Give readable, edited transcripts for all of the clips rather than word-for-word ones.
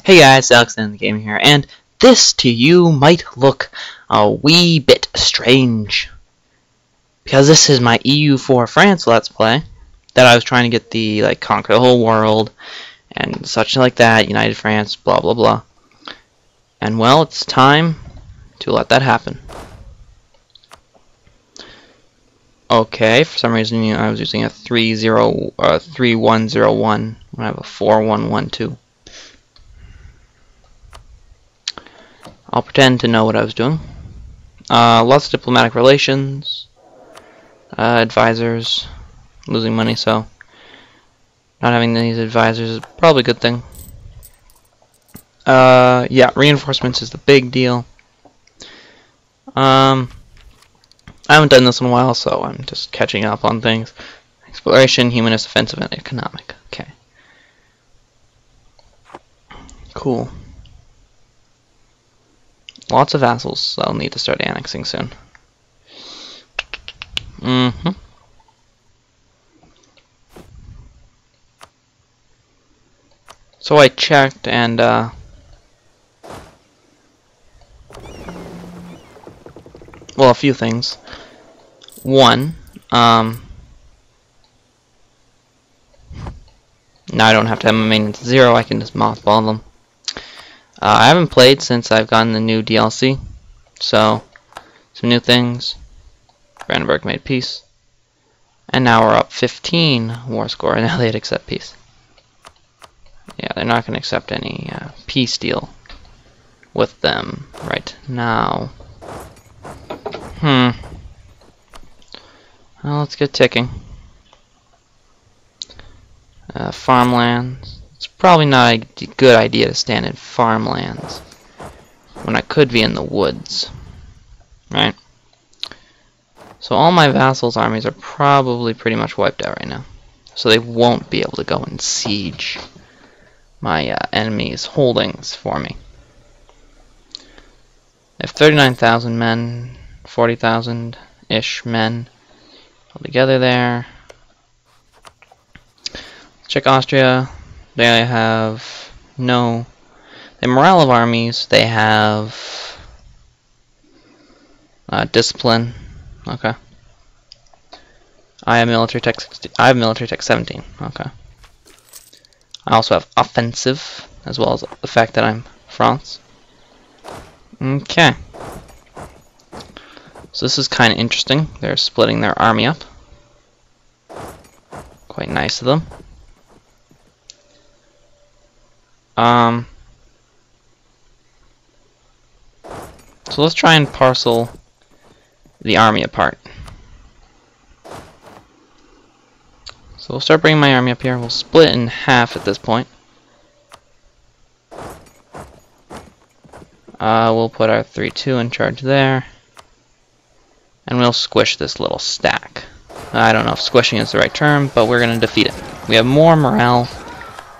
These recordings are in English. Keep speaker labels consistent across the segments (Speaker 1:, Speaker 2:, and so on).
Speaker 1: Hey guys, Alex and the Gammer here, and this to you might look a wee bit strange, because this is my EU4 France Let's Play, that I was trying to get the, conquer the whole world, and such like that, United France, blah blah blah. And well, it's time to let that happen. Okay, for some reason I was using a 3101 when I have a 4112. I'll pretend to know what I was doing. Lots of diplomatic relations, advisors, losing money, so not having these advisors is probably a good thing. Yeah, reinforcements is the big deal. I haven't done this in a while, so I'm just catching up on things. Exploration, humanist, offensive, and economic. Okay. Cool. Lots of vassals, so I'll need to start annexing soon. So I checked, and well, a few things. One, now I don't have to have my maintenance 0, I can just mothball them. I haven't played since I've gotten the new DLC, so some new things. Brandenburg made peace, and now we're up 15 war score, and now they'd accept peace. Yeah, they're not going to accept any peace deal with them right now. Well, let's get ticking. Farmlands. It's probably not a good idea to stand in farmlands when I could be in the woods, right? So all my vassals' armies are probably pretty much wiped out right now, so they won't be able to go and siege my enemies' holdings for me. I have 39,000 men, 40,000-ish men altogether there. Let's check Austria. They have no. The morale of armies. They have discipline. Okay. I have military tech. I have military tech 17. Okay. I also have offensive, as well as the fact that I'm France. Okay. So this is kind of interesting. They're splitting their army up. Quite nice of them. So let's try and parcel the army apart. So we'll start bringing my army up here. We'll split in half at this point. We'll put our 3-2 in charge there. And we'll squish this little stack. I don't know if squishing is the right term, but we're going to defeat it. We have more morale,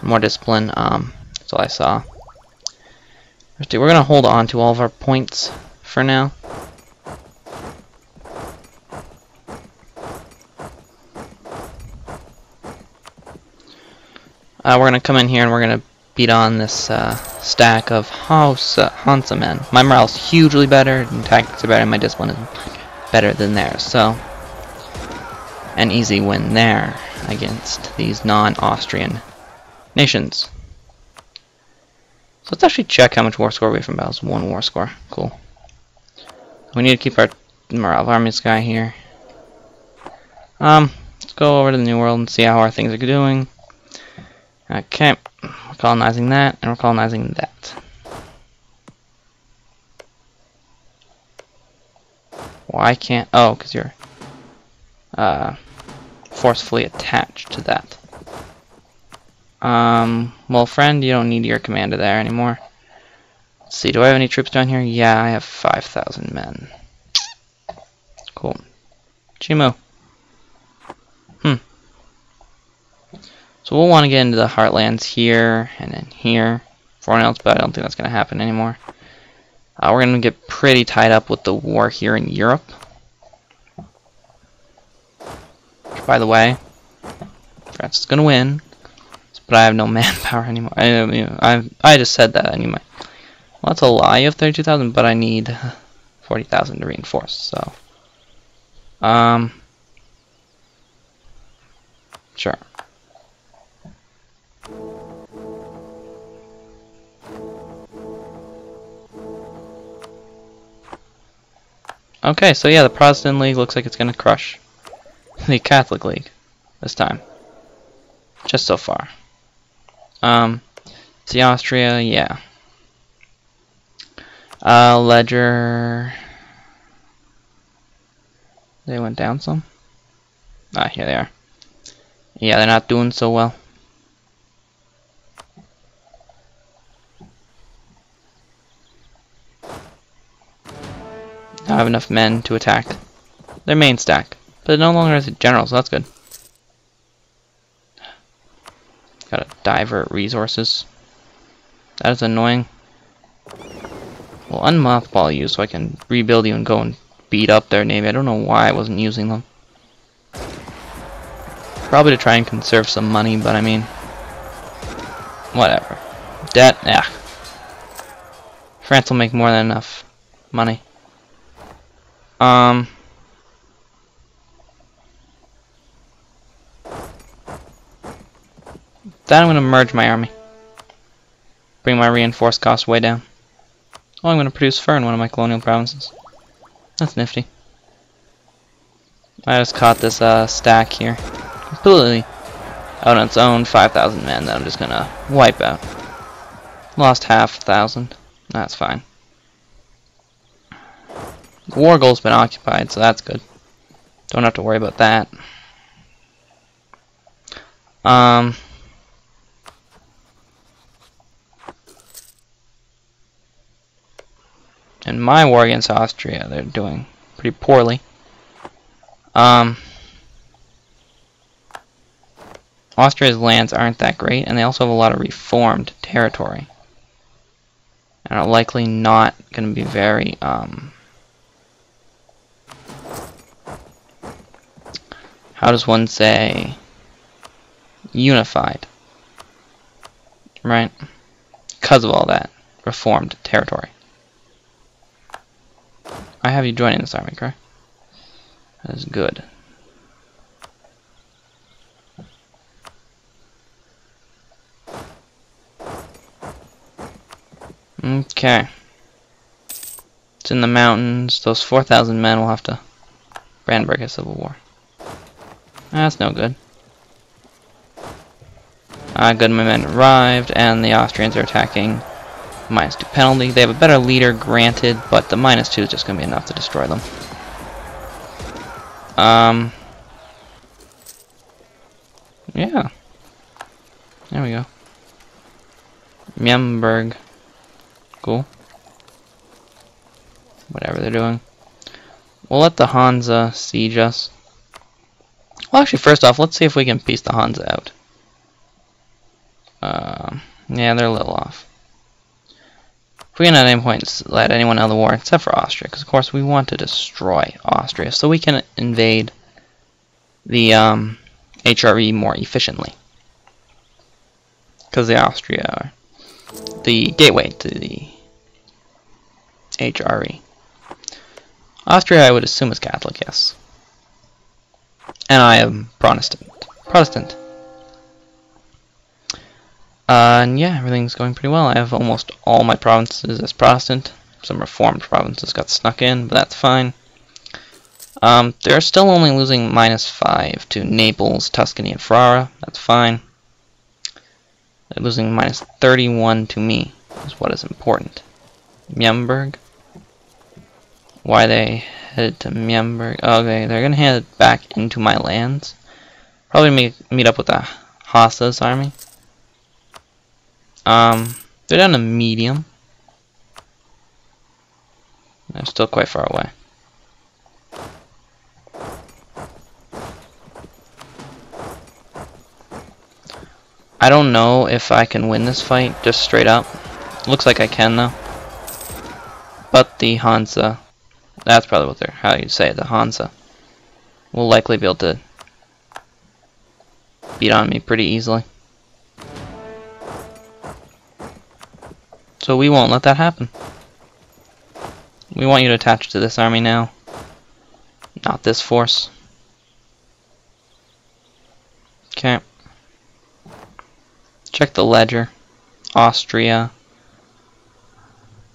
Speaker 1: more discipline. That's all I saw. We're going to hold on to all of our points for now. We're going to come in here and we're going to beat on this stack of Hansa men. My morale's hugely better, and tactics are better, and my discipline is better than theirs. So, an easy win there against these non-Austrian nations. So let's actually check how much war score we have from battles. 1 war score. Cool. We need to keep our morale of armies guy here. Let's go over to the New World and see how our things are doing. Okay, we're colonizing that, and we're colonizing that. Why can't... Oh, because you're forcefully attached to that. Well, friend, you don't need your commander there anymore. Let's see, do I have any troops down here? Yeah, I have 5,000 men. Cool. Chimu. So we'll want to get into the heartlands here and then here for anyone else, but I don't think that's going to happen anymore. We're going to get pretty tied up with the war here in Europe. Which, by the way, France is going to win. But I have no manpower anymore. I just said that anyway. Well, that's a lie. You have 32,000, but I need 40,000 to reinforce. So, sure. Okay, so yeah, the Protestant League looks like it's gonna crush the Catholic League this time. Just so far. See Austria, yeah. Ledger. They went down some. Ah, here they are. Yeah, they're not doing so well. I have enough men to attack their main stack, but it no longer has a general, so that's good. Gotta divert resources. That is annoying. Well, unmothball you so I can rebuild you and go and beat up their navy. I don't know why I wasn't using them. Probably to try and conserve some money, but I mean, whatever. Debt, yeah. France will make more than enough money. Then I'm going to merge my army. Bring my reinforced cost way down. Oh, I'm going to produce fur in one of my colonial provinces. That's nifty. I just caught this stack here. Completely out on its own, 5,000 men that I'm just going to wipe out. Lost 5,000. That's fine. The war goal's been occupied, so that's good. Don't have to worry about that. In my war against Austria, they're doing pretty poorly. Austria's lands aren't that great, and they also have a lot of reformed territory. And are likely not going to be very, how does one say, unified, right? Because of all that reformed territory. I have you joining this army, correct? That is good. Okay. It's in the mountains. Those 4,000 men will have to Brandenburg a civil war. That's no good. Good, my men arrived, and the Austrians are attacking. -2 penalty. They have a better leader, granted, but the -2 is just going to be enough to destroy them. Yeah. There we go. Memberg. Cool. Whatever they're doing. We'll let the Hansa siege us. Well, actually, first off, let's see if we can piece the Hansa out. Yeah, they're a little off. If we can at any point let anyone out of the war, except for Austria, because of course we want to destroy Austria, so we can invade the HRE more efficiently. Because the Austria are the gateway to the HRE. Austria, I would assume, is Catholic, yes. And I am Protestant. And yeah, everything's going pretty well. I have almost all my provinces as Protestant. Some reformed provinces got snuck in, but that's fine. They're still only losing -5 to Naples, Tuscany, and Ferrara. That's fine. They're losing -31 to me, is what is important. Memberg. Why they headed to Memberg? Okay, they're gonna head back into my lands. Probably meet up with the Hassa's army. They're down to medium. They're still quite far away. I don't know if I can win this fight, just straight up. Looks like I can, though. But the Hansa, that's probably what they're, how you say it, the Hansa, will likely be able to beat on me pretty easily. So we won't let that happen. We want you to attach to this army now, not this force. Okay. Check the ledger. Austria.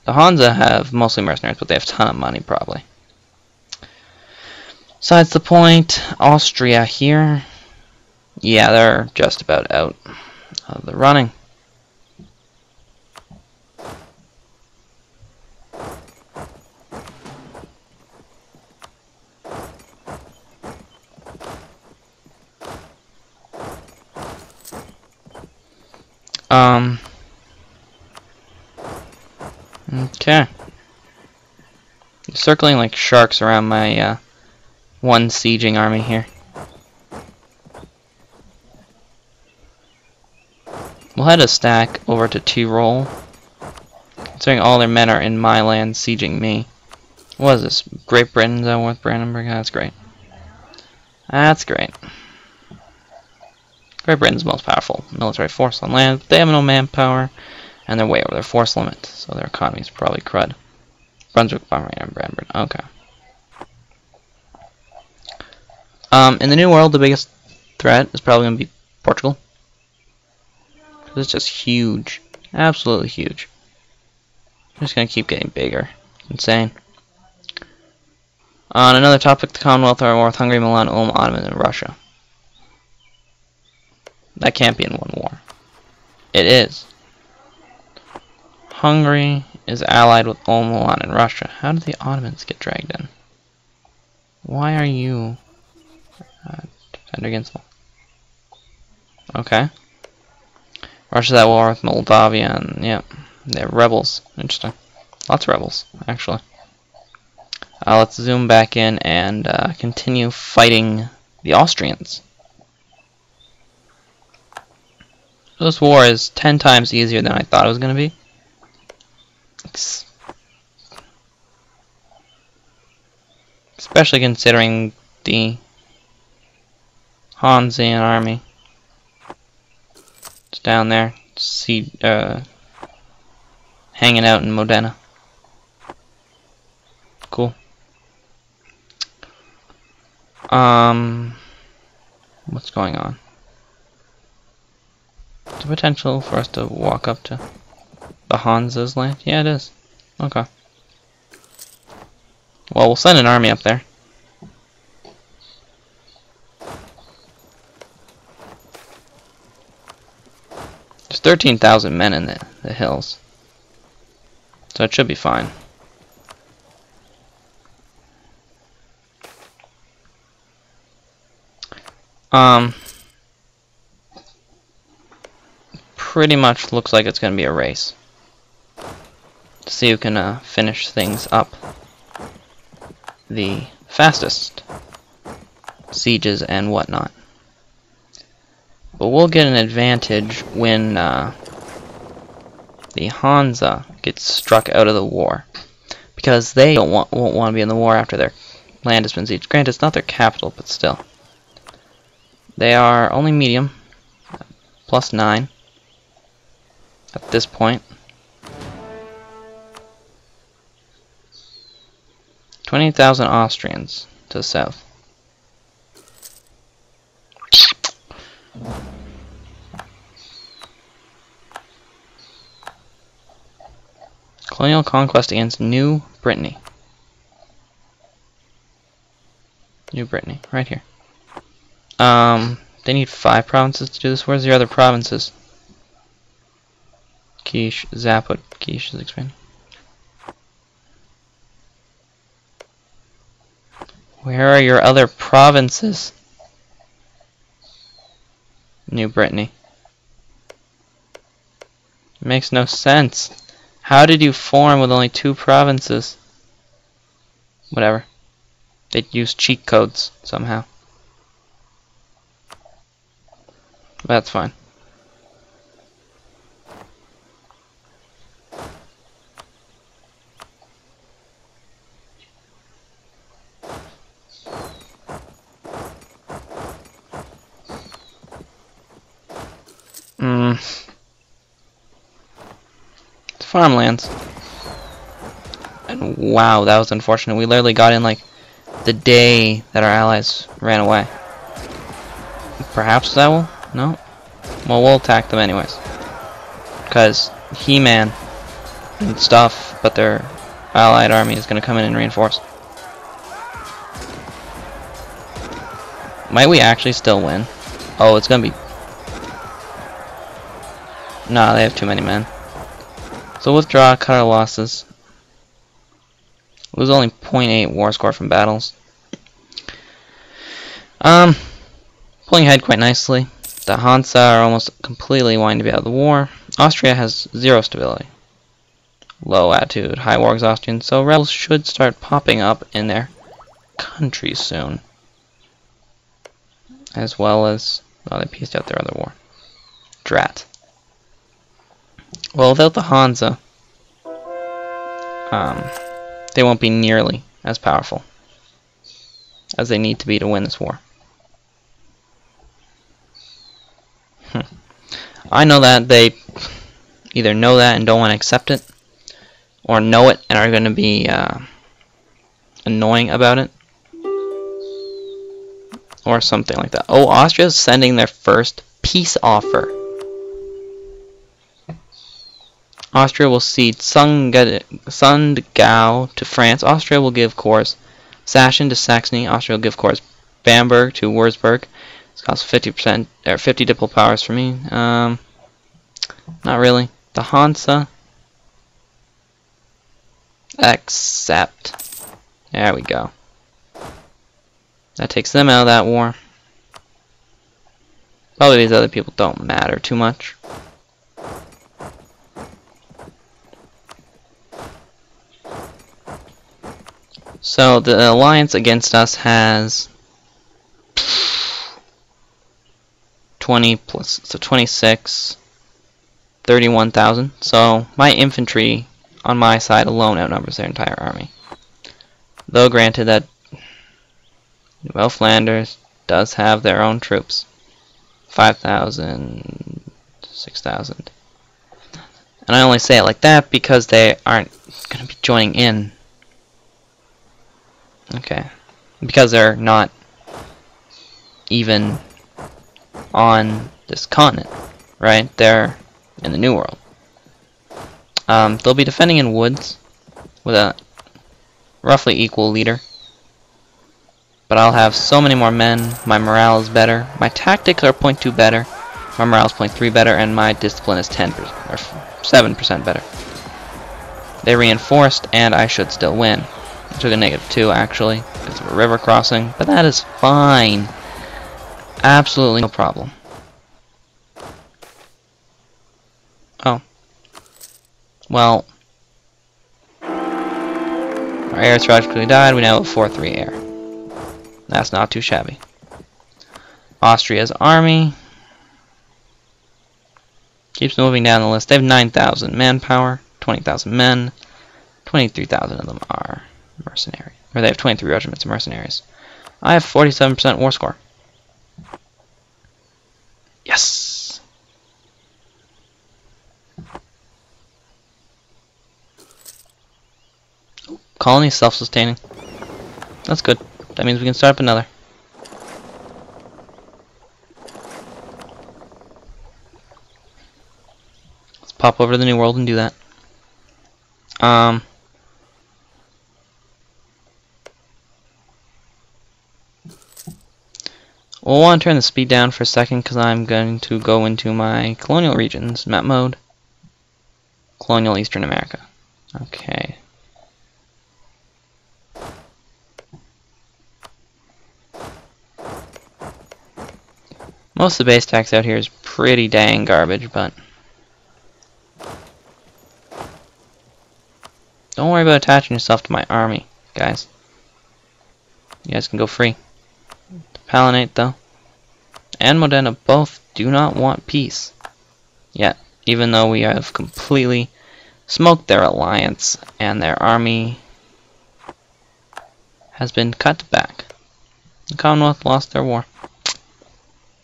Speaker 1: The Hansa have mostly mercenaries, but they have a ton of money, probably. Besides the point, Austria here. Yeah, they're just about out of the running. Okay. Circling like sharks around my one sieging army here. We'll head a stack over to Tyrol, considering all their men are in my land sieging me. What is this? Great Britain, is that worth Brandenburg? That's great. That's great. Great Britain's the most powerful military force on land, but they have no manpower, and they're way over their force limit, so their economy is probably crud. Brunswick, Pomerania, and Brandenburg. Okay. In the New World, the biggest threat is probably going to be Portugal. It's just huge. Absolutely huge. Just going to keep getting bigger. Insane. On another topic, the Commonwealth are war with Hungary, Milan, Ulm, Ottoman, and Russia. That can't be in one war. It is. Hungary is allied with Ulm, Milan, and Russia. How did the Ottomans get dragged in? Why are you defend against them? Okay. Russia's at war with Moldavia, and yeah, they're rebels. Interesting. Lots of rebels, actually. Let's zoom back in and continue fighting the Austrians. This war is 10 times easier than I thought it was going to be. Especially considering the Hansean army. It's down there, hanging out in Modena. Cool. What's going on? Is there potential for us to walk up to the Hansa's land? Yeah, it is. Okay. Well, we'll send an army up there. There's 13,000 men in the hills, so it should be fine. Pretty much looks like it's going to be a race to see who can finish things up the fastest, sieges and whatnot. But we'll get an advantage when the Hansa gets struck out of the war, because they won't want to be in the war after their land has been sieged. Granted, it's not their capital, but still. They are only medium, +9 at this point. 20,000 Austrians to the south. Colonial conquest against New Brittany. New Brittany, right here. They need 5 provinces to do this. Where's your other provinces? Quiche, Zapot, Quiche is expanding. Where are your other provinces? New Brittany. Makes no sense. How did you form with only 2 provinces? Whatever. They used cheat codes somehow. That's fine. It's farmlands. And wow, that was unfortunate. We literally got in like the day that our allies ran away. Perhaps that will? No? Well, we'll attack them anyways. Because He-Man and stuff, but their allied army is going to come in and reinforce. Might we actually still win? Oh, it's going to be... Nah, they have too many men. So withdraw, cut our losses. Lose only 0.8 war score from battles. Pulling ahead quite nicely. The Hansa are almost completely wanting to be out of the war. Austria has 0 stability. Low attitude, high war exhaustion, so rebels should start popping up in their country soon. As well as, well, they pieced out their other war. Drat. Well, without the Hansa, they won't be nearly as powerful as they need to be to win this war. I know that they either know that and don't want to accept it, or know it and are going to be annoying about it, or something like that. Oh, Austria's sending their first peace offer. Austria will cede Sundgau to France. Austria will give Corps Sachsen to Saxony. Austria will give Corps Bamberg to Würzburg. It's cost 50% or 50 diplo powers for me. Not really. The Hansa. Accept. There we go. That takes them out of that war. Probably these other people don't matter too much. So the alliance against us has 20 plus, so 26, 31,000. So my infantry on my side alone outnumbers their entire army. Though granted that New Flanders does have their own troops. 5,000, 6,000. And I only say it like that because they aren't going to be joining in. Okay. Because they're not even on this continent, right? They're in the New World. They'll be defending in woods with a roughly equal leader. But I'll have so many more men, my morale is better, my tactics are 0.2 better, my morale is 0.3 better, and my discipline is 10% or 7% better. They reinforced, and I should still win. I took a -2 actually, because of a river crossing, but that is fine. Absolutely no problem. Oh. Well. Our air tragically died, we now have 4-3 air. That's not too shabby. Austria's army keeps moving down the list. They have 9,000 manpower, 20,000 men, 23,000 of them are mercenary. Or they have 23 regiments of mercenaries. I have 47% war score. Yes! Oh, colony self-sustaining. That's good. That means we can start up another. Let's pop over to the New World and do that. We'll want to turn the speed down for a second because I'm going to go into my colonial regions, map mode. Colonial Eastern America. Okay. Most of the base tax out here is pretty dang garbage, but don't worry about attaching yourself to my army, guys. You guys can go free. The Palinate, though, and Modena both do not want peace yet, even though we have completely smoked their alliance and their army has been cut back. The Commonwealth lost their war.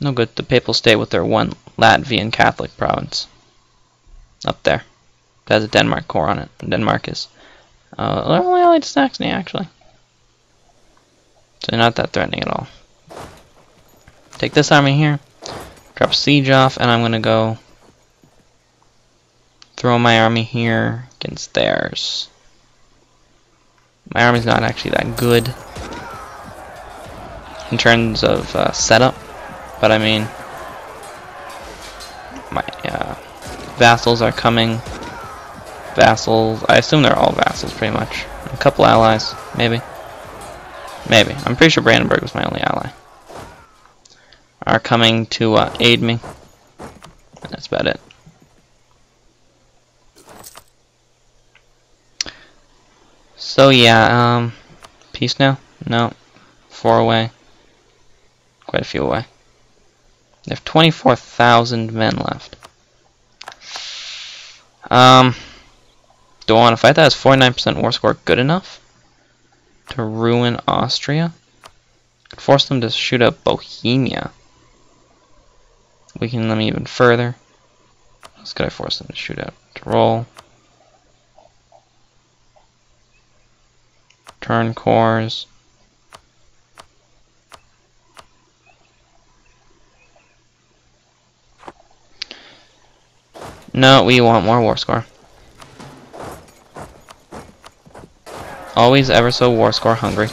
Speaker 1: No good. The Papal stay with their one Latvian Catholic province up there. It has a Denmark core on it. Denmark is only allied to Saxony, actually. So not that threatening at all. Take this army here, drop siege off, and I'm gonna go throw my army here against theirs. My army's not actually that good in terms of setup, but I mean, my vassals are coming. Vassals, I assume they're all vassals pretty much. A couple allies, maybe. Maybe. I'm pretty sure Brandenburg was my only ally. Are coming to aid me. That's about it. So yeah, peace now? No. 4 away. Quite a few away. They have 24,000 men left. Do I want to fight that? Is 49% war score good enough to ruin Austria? Force them to shoot up Bohemia. Weaken them even further. What else could I force them to shoot out? Tyrol. Turn cores. No, we want more war score. Always ever so war score hungry.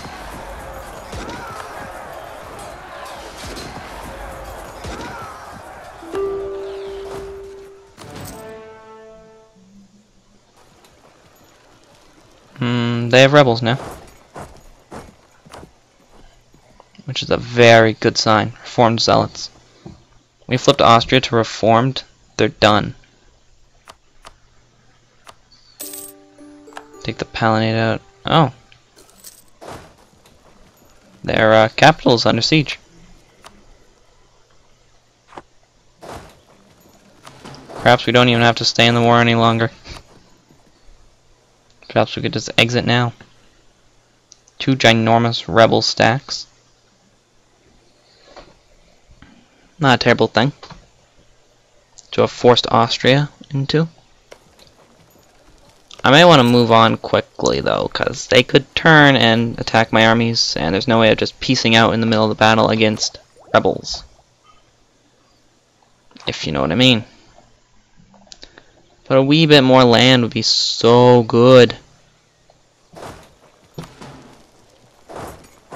Speaker 1: They have rebels now, which is a very good sign. Reformed zealots. We flipped Austria to reformed. They're done. Take the Palatinate out. Oh. Their capital is under siege. Perhaps we don't even have to stay in the war any longer. Perhaps we could just exit now. 2 ginormous rebel stacks. Not a terrible thing to have forced Austria into. I may want to move on quickly though, because they could turn and attack my armies, and there's no way of just piecing out in the middle of the battle against rebels. If you know what I mean. But a wee bit more land would be so good.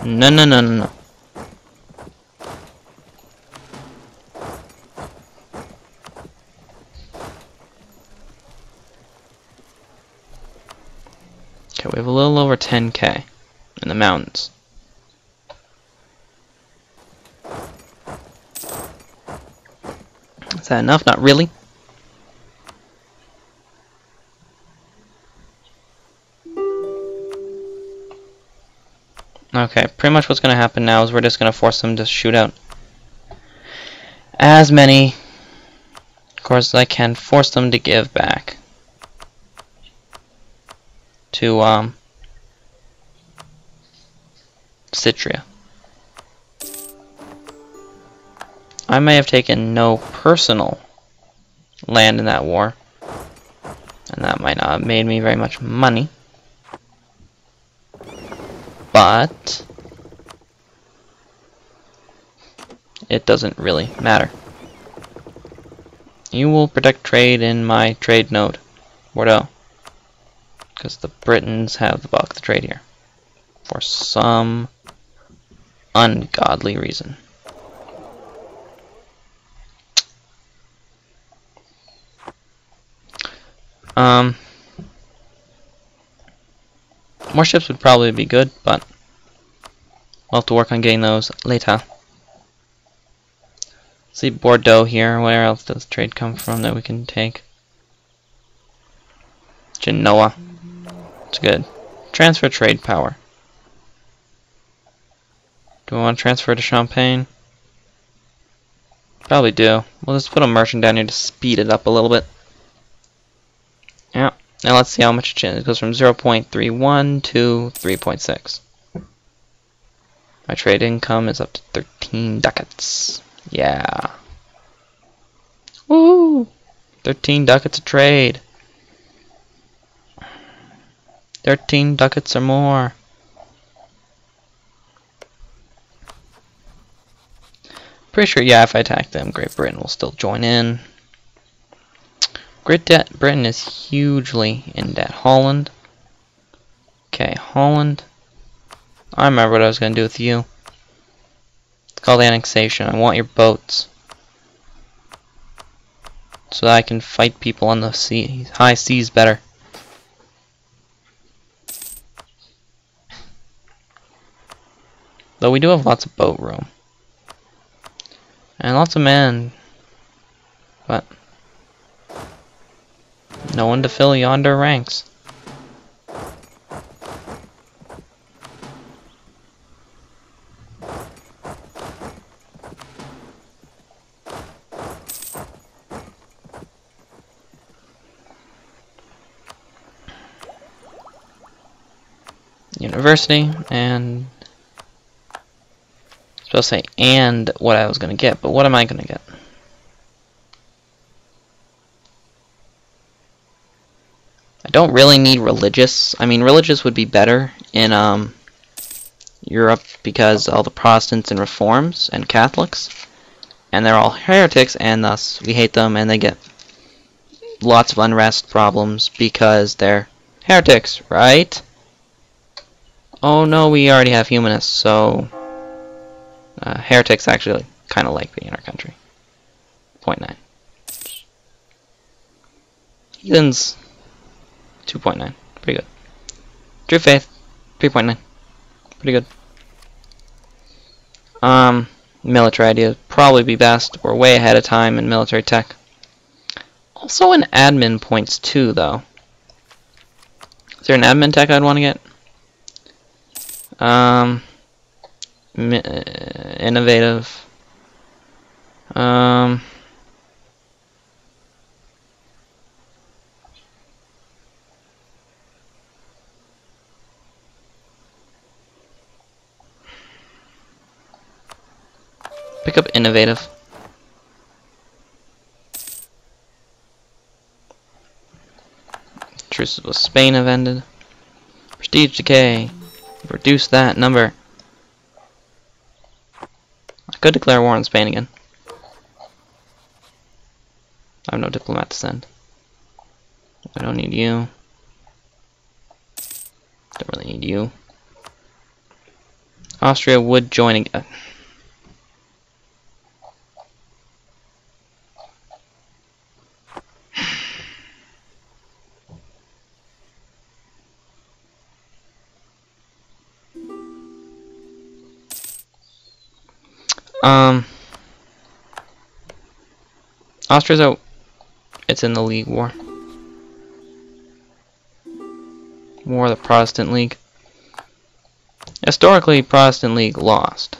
Speaker 1: No, no, no, no, no. Okay, we have a little over 10k in the mountains. Is that enough? Not really. Okay, pretty much what's going to happen now is we're just going to force them to shoot out as many cores as I can, force them to give back to Citria. I may have taken no personal land in that war, and that might not have made me very much money. But it doesn't really matter. You will protect trade in my trade node, Bordeaux, because the Britons have the bulk of the trade here for some ungodly reason. More ships would probably be good, but we'll have to work on getting those later. See Bordeaux here. Where else does trade come from that we can take? Genoa. It's good. Transfer trade power. Do we want to transfer to Champagne? Probably do. We'll just put a merchant down here to speed it up a little bit. Yeah. Now let's see how much it changes. It goes from 0.31 to 3.6. My trade income is up to 13 ducats. Yeah. Woo! 13 ducats a trade. 13 ducats or more. Pretty sure, yeah, if I attack them, Great Britain will still join in. Great Britain is hugely in debt. Holland. Okay, Holland. I remember what I was going to do with you. It's called annexation. I want your boats. So that I can fight people on the sea, high seas better. Though we do have lots of boat room. And lots of men. But no one to fill yonder ranks. University, and I was supposed to say and what I was gonna get, but what am I gonna get? I don't really need religious. I mean, religious would be better in Europe because all the Protestants and Reforms and Catholics, and they're all heretics, and thus we hate them, and they get lots of unrest problems because they're heretics, right? Oh no, we already have humanists, so heretics actually kind of like being in our country. 0.9. Heathens, 2.9. Pretty good. True faith, 3.9. Pretty good. Military ideas probably be best. We're way ahead of time in military tech. Also in admin points too, though. Is there an admin tech I'd want to get? Innovative. Pick up innovative. Truces with Spain have ended. Prestige decay. Reduce that number. I could declare war on Spain again. I have no diplomat to send. I don't need you. Don't really need you. Austria would join again. Austria's out. It's in the League War. War of the Protestant League. Historically, Protestant League lost.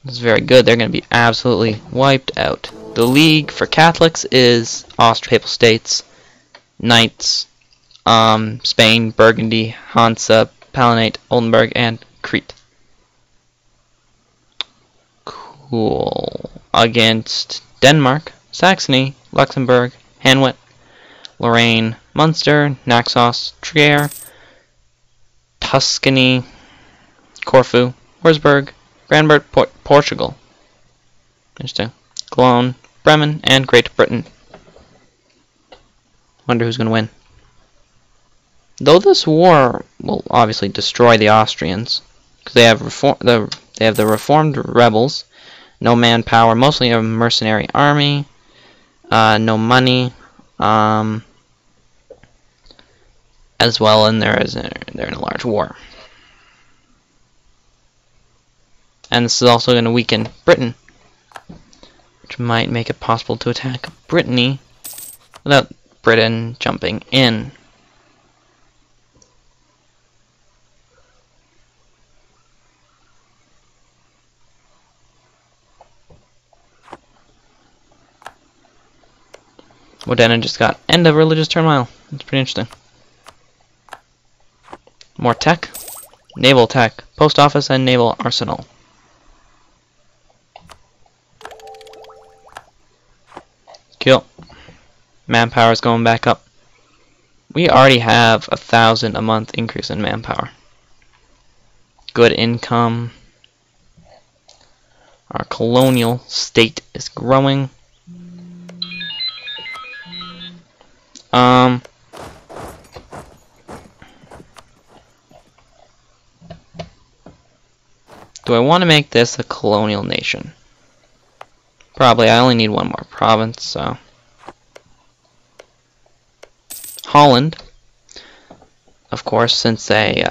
Speaker 1: This is very good. They're going to be absolutely wiped out. The League for Catholics is Austria, Papal States, Knights, Spain, Burgundy, Hansa, Palatinate, Oldenburg, and Crete. Cool. Against Denmark, Saxony, Luxembourg, Hainaut, Lorraine, Munster, Naxos, Trier, Tuscany, Corfu, Wurzburg, Grandbert, Portugal. Interesting. Cologne, Bremen, and Great Britain. Wonder who's going to win. Though this war will obviously destroy the Austrians, because they have the reformed rebels, no manpower, mostly a mercenary army, no money, as well, and they're in a large war. And this is also going to weaken Britain, which might make it possible to attack Brittany without Britain jumping in. Modena just got end of religious turmoil. That's pretty interesting. More tech. Naval tech. Post office and naval arsenal. Cool. Manpower is going back up. We already have 1,000 a month increase in manpower. Good income. Our colonial state is growing. Do I want to make this a colonial nation? Probably. I only need one more province, so. Holland, of course, since they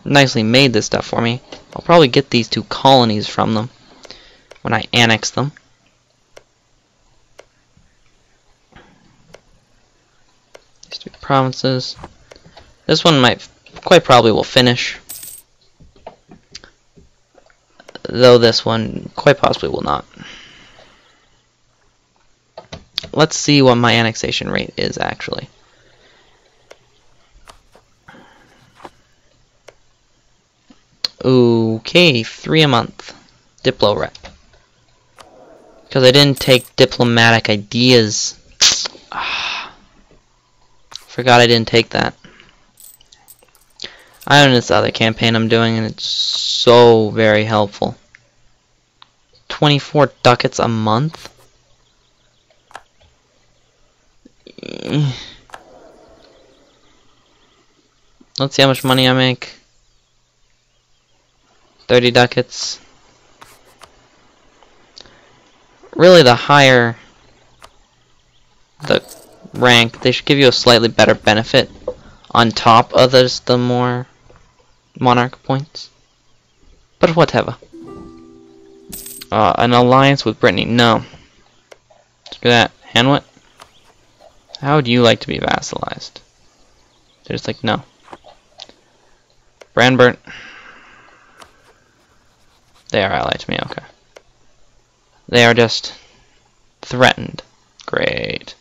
Speaker 1: nicely made this stuff for me, I'll probably get these 2 colonies from them when I annex them. These 3 provinces. This one quite probably will finish, though this one quite possibly will not. Let's see what my annexation rate is actually. Okay, 3 a month. Diplo rep. Because I didn't take diplomatic ideas. Forgot I didn't take that. I own this other campaign I'm doing, and it's so very helpful. 24 ducats a month? Let's see how much money I make. 30 ducats. Really, the higher the rank, they should give you a slightly better benefit on top of the more monarch points. But whatever. An alliance with Brittany. No. Look at that. Hanwit? How would you like to be vassalized? They're just like, no. Branbert. They are allied to me, okay. They are just threatened. Great.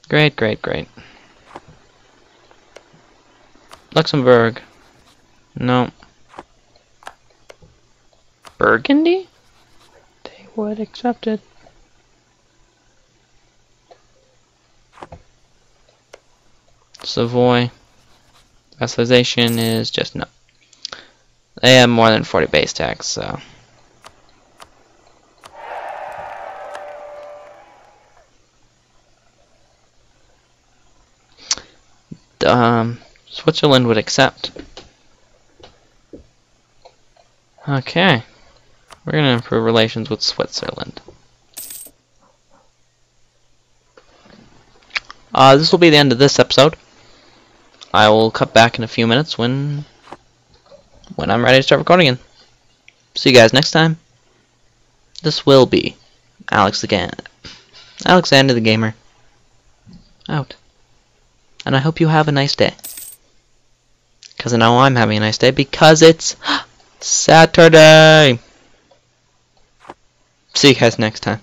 Speaker 1: Great, great, great. Luxembourg. No. Burgundy? They would accept it. Savoy. Vassalization is just no. They have more than 40 base tax, so. Switzerland would accept. Okay. We're going to improve relations with Switzerland. This will be the end of this episode. I will cut back in a few minutes when I'm ready to start recording again. See you guys next time. This will be Alexander the Gamer out. And I hope you have a nice day. Because I know I'm having a nice day because it's Saturday. See you guys next time.